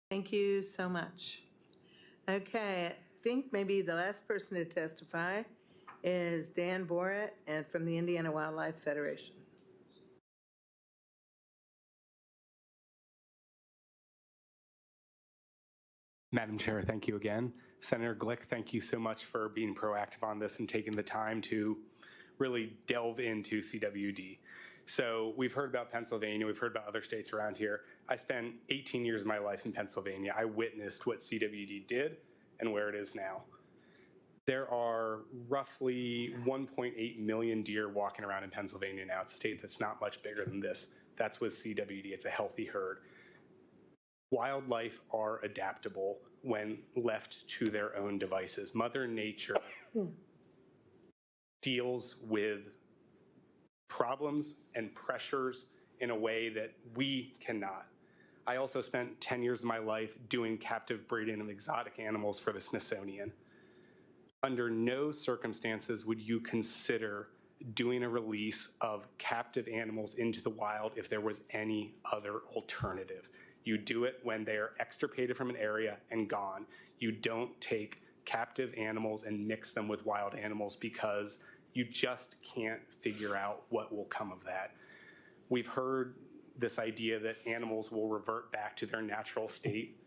Thank you so much. Okay, I think maybe the last person to testify is Dan Boritt and from the Indiana Wildlife Federation. Madam Chair, thank you again. Senator Glick, thank you so much for being proactive on this and taking the time to really delve into CWD. So we've heard about Pennsylvania, we've heard about other states around here. I spent 18 years of my life in Pennsylvania. I witnessed what CWD did and where it is now. There are roughly 1.8 million deer walking around in Pennsylvania now. It's a state that's not much bigger than this. That's with CWD, it's a healthy herd. Wildlife are adaptable when left to their own devices. Mother Nature deals with problems and pressures in a way that we cannot. I also spent 10 years of my life doing captive breeding of exotic animals for the Smithsonian. Under no circumstances would you consider doing a release of captive animals into the wild if there was any other alternative. You do it when they are extirpated from an area and gone. You don't take captive animals and mix them with wild animals because you just can't figure out what will come of that. We've heard this idea that animals will revert back to their natural state.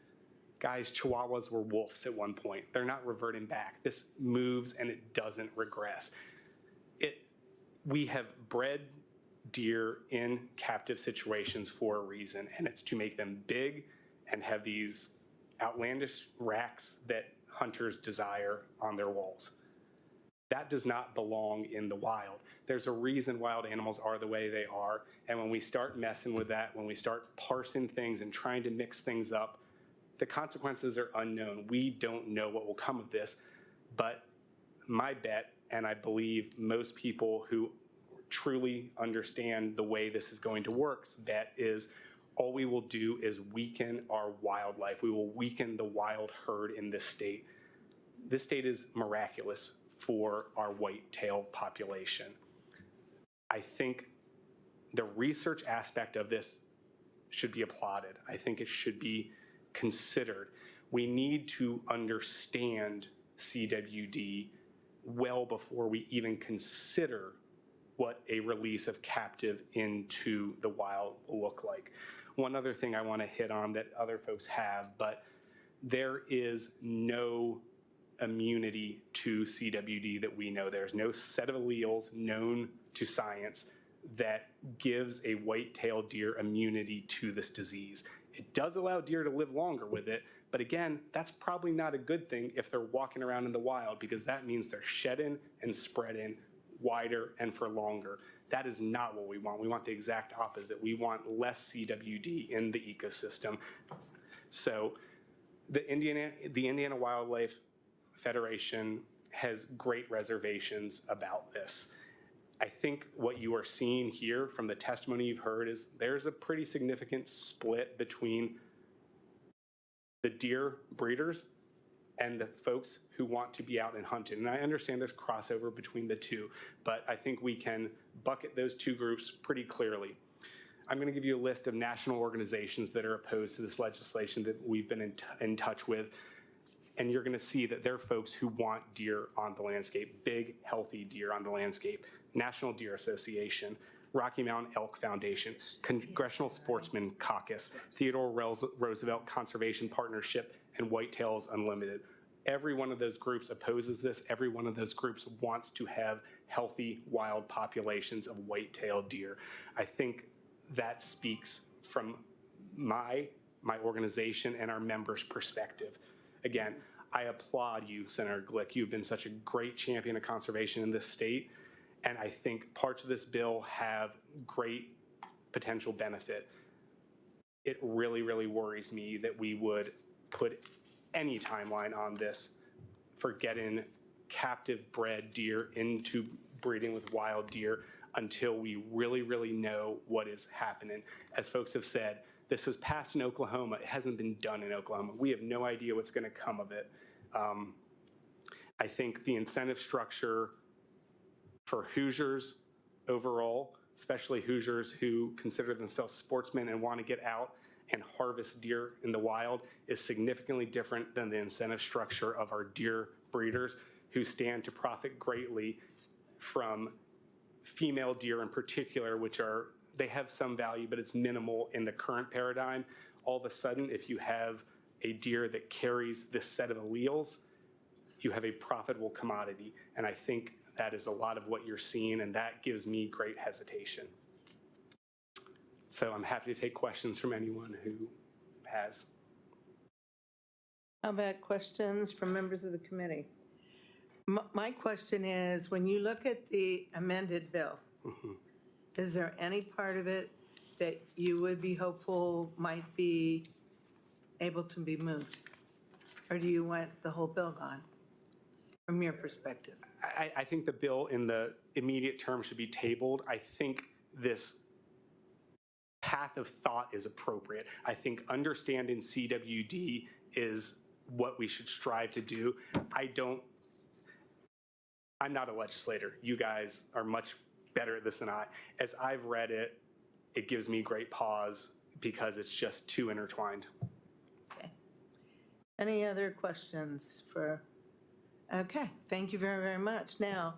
Guys, Chihuahuas were wolves at one point. They're not reverting back. This moves and it doesn't regress. We have bred deer in captive situations for a reason, and it's to make them big and have these outlandish racks that hunters desire on their walls. That does not belong in the wild. There's a reason wild animals are the way they are, and when we start messing with that, when we start parsing things and trying to mix things up, the consequences are unknown. We don't know what will come of this, but my bet, and I believe most people who truly understand the way this is going to work, that is all we will do is weaken our wildlife. We will weaken the wild herd in this state. This state is miraculous for our whitetail population. I think the research aspect of this should be applauded. I think it should be considered. We need to understand CWD well before we even consider what a release of captive into the wild will look like. One other thing I want to hit on that other folks have, but there is no immunity to CWD that we know. There's no set of alleles known to science that gives a white-tailed deer immunity to this disease. It does allow deer to live longer with it, but again, that's probably not a good thing if they're walking around in the wild, because that means they're shedding and spreading wider and for longer. That is not what we want. We want the exact opposite. We want less CWD in the ecosystem. So the Indiana Wildlife Federation has great reservations about this. I think what you are seeing here from the testimony you've heard is there's a pretty significant split between the deer breeders and the folks who want to be out and hunting. And I understand there's crossover between the two, but I think we can bucket those two groups pretty clearly. I'm going to give you a list of national organizations that are opposed to this legislation that we've been in touch with, and you're going to see that they're folks who want deer on the landscape, big, healthy deer on the landscape. National Deer Association, Rocky Mountain Elk Foundation, Congressional Sportsman Caucus, Theodore Roosevelt Conservation Partnership, and Whitetails Unlimited. Every one of those groups opposes this. Every one of those groups wants to have healthy wild populations of white-tailed deer. I think that speaks from my organization and our members' perspective. Again, I applaud you, Senator Glick. You've been such a great champion of conservation in this state, and I think parts of this bill have great potential benefit. It really, really worries me that we would put any timeline on this for getting captive bred deer into breeding with wild deer until we really, really know what is happening. As folks have said, this was passed in Oklahoma. It hasn't been done in Oklahoma. We have no idea what's going to come of it. I think the incentive structure for Hoosiers overall, especially Hoosiers who consider themselves sportsmen and want to get out and harvest deer in the wild is significantly different than the incentive structure of our deer breeders, who stand to profit greatly from female deer in particular, which they have some value, but it's minimal in the current paradigm. All of a sudden, if you have a deer that carries this set of alleles, you have a profitable commodity. And I think that is a lot of what you're seeing, and that gives me great hesitation. So I'm happy to take questions from anyone who has. How about questions from members of the committee? My question is, when you look at the amended bill, is there any part of it that you would be hopeful might be able to be moved? Or do you want the whole bill gone, from your perspective? I think the bill in the immediate term should be tabled. I think this path of thought is appropriate. I think understanding CWD is what we should strive to do. I'm not a legislator. You guys are much better at this than I. As I've read it, it gives me great pause because it's just too intertwined. Okay. Any other questions for? Okay, thank you very, very much. Now,